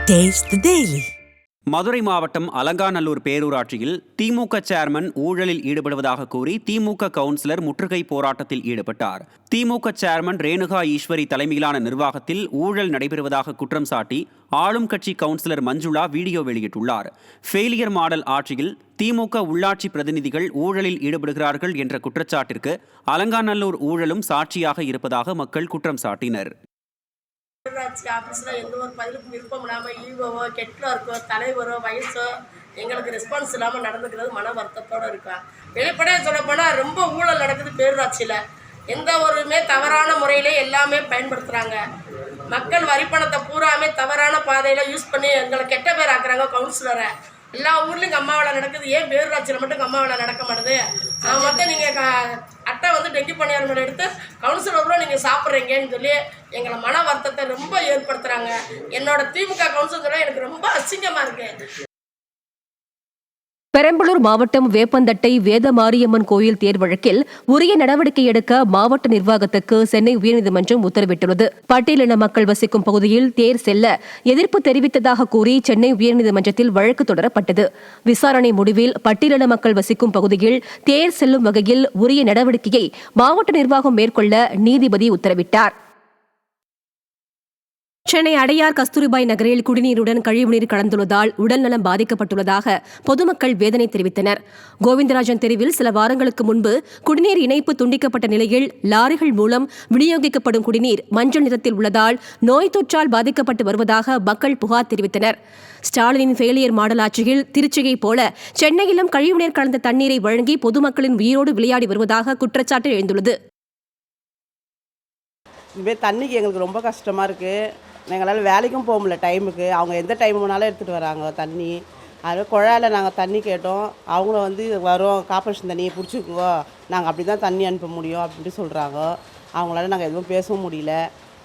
Taste the Daily. Madurai மாவட்டம் அலங்காநல்லூர் பேரூராட்சியில் திமுக chairman ஊழலில் ஈடுபடுவதாக கூறி திமுக கவுன்சிலர் முற்றுகை போராட்டத்தில் ஈடுபட்டார். திமுக சேர்மன் ரேணுகா ஈஸ்வரி தலைமையிலான நிர்வாகத்தில் ஊழல் நடைபெறுவதாக குற்றம் சாட்டி ஆளும் கட்சி கவுன்சிலர் மஞ்சுளா வீடியோ வெளியிட்டுள்ளார். ஃபெயிலியர் மாடல் ஆட்சியில் திமுக உள்ளாட்சி பிரதிநிதிகள் ஊழலில் ஈடுபடுகிறார்கள் என்ற குற்றச்சாட்டிற்கு அலங்காநல்லூர் ஊழலும் சாட்சியாக இருப்பதாக மக்கள் குற்றம் சாட்டினர். உள்ளாட்சி ஆஃபீஸில் எந்த ஒரு பதிலுக்கும் விருப்பம் இல்லாமல் ஈவோவோ கெட்லருக்கோ தலைவரோ வயசோ எங்களுக்கு ரெஸ்பான்ஸ் இல்லாமல் நடந்துக்கிறது மன வருத்தத்தோடு இருக்கோம். வெளிப்படையாக சொல்லப்போனால் ரொம்ப ஊழல் நடக்குது பேரூராட்சியில். எந்த ஒருமே தவறான முறையிலே எல்லாமே பயன்படுத்துகிறாங்க. மக்கள் வரிப்பணத்தை பூராமே தவறான பாதையில் யூஸ் பண்ணி எங்களை கெட்ட பேர் ஆக்குறாங்க. கவுன்சிலரை எல்லா ஊர்லேயும் கம்மாவில் நடக்குது, ஏன் பேரூராட்சியில் மட்டும் கம்மாவில் நடக்க மாட்டுது? மட்டும் நீங்கள் அட்டை டெங்கி பணியாளர்கள் எடுத்து கவுன்சிலரும் நீங்கள் சாப்பிட்றீங்கன்னு சொல்லி எங்களை மன வருத்தத்தை ரொம்ப ஏற்படுத்துகிறாங்க. என்னோட திமுக கவுன்சிலர் எனக்கு ரொம்ப அசிங்கமாக இருக்குது. பெரம்பலூர் மாவட்டம் வேப்பந்தட்டை வேத மாரியம்மன் கோயில் தேர் வழக்கில் உரிய நடவடிக்கை எடுக்க மாவட்ட நிர்வாகத்துக்கு சென்னை உயர்நீதிமன்றம் உத்தரவிட்டுள்ளது. பட்டியலின மக்கள் வசிக்கும் பகுதியில் தேர் செல்ல எதிர்ப்பு தெரிவித்ததாக கூறி சென்னை உயர்நீதிமன்றத்தில் வழக்கு தொடரப்பட்டது. விசாரணை முடிவில் பட்டியலின மக்கள் வசிக்கும் பகுதியில் தேர் செல்லும் வகையில் உரிய நடவடிக்கையை மாவட்ட நிர்வாகம் மேற்கொள்ள நீதிபதி உத்தரவிட்டார். சென்னை அடையார் கஸ்தூரிபாய் நகரில் குடிநீருடன் கழிவுநீர் கலந்துள்ளதால் உடல்நலம் பாதிக்கப்பட்டுள்ளதாக பொதுமக்கள் வேதனை தெரிவித்தனர். கோவிந்தராஜன் தெருவில் சில வாரங்களுக்கு முன்பு குடிநீர் இணைப்பு துண்டிக்கப்பட்ட நிலையில் லாரிகள் மூலம் விநியோகிக்கப்படும் குடிநீர் மஞ்சள் நிறத்தில் உள்ளதால் நோய் தொற்றால் பாதிக்கப்பட்டு வருவதாக மக்கள் புகார் தெரிவித்தனர். ஸ்டாலினின் ஃபெயிலியர் மாடல் ஆட்சியில் திருச்சியைப் போல சென்னையிலும் கழிவுநீர் கலந்த தண்ணீரை வழங்கி பொதுமக்களின் உயிரோடு விளையாடி வருவதாக குற்றச்சாட்டு எழுந்துள்ளது. தண்ணிக்கு எங்களுக்கு ரொம்ப கஷ்டமாக இருக்குது. எங்களால் வேலைக்கும் போக முடியல டைமுக்கு. அவங்க எந்த டைம் வேணாலும் எடுத்துகிட்டு வராங்க தண்ணி. அது குழாயில் நாங்கள் தண்ணி கேட்டோம். அவங்கள வரும் கார்ப்பரேஷன் தண்ணியை பிடிச்சிக்குங்கோ, நாங்கள் அப்படி தான் தண்ணி அனுப்ப முடியும் அப்படின்ட்டு சொல்கிறாங்க. அவங்களால நாங்கள் எதுவும் பேசவும் முடியல.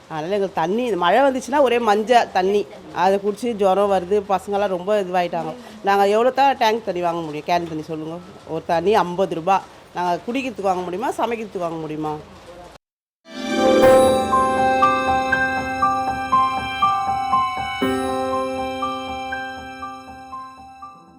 அதனால் எங்களுக்கு தண்ணி மழை வந்துச்சுன்னா ஒரே மஞ்சள் தண்ணி, அதை குடிச்சு ஜுரம் வருது. பசங்களாம் ரொம்ப இதுவாகிட்டாங்க. நாங்கள் எவ்வளோ தான் டேங்க் தண்ணி வாங்க முடியும்? கேன் தண்ணி சொல்லுங்கள். ஒரு தண்ணி 50 ரூபா. நாங்கள் குடிக்கிறதுக்கு வாங்க முடியுமா, சமைக்கிறதுக்கு வாங்க முடியுமா?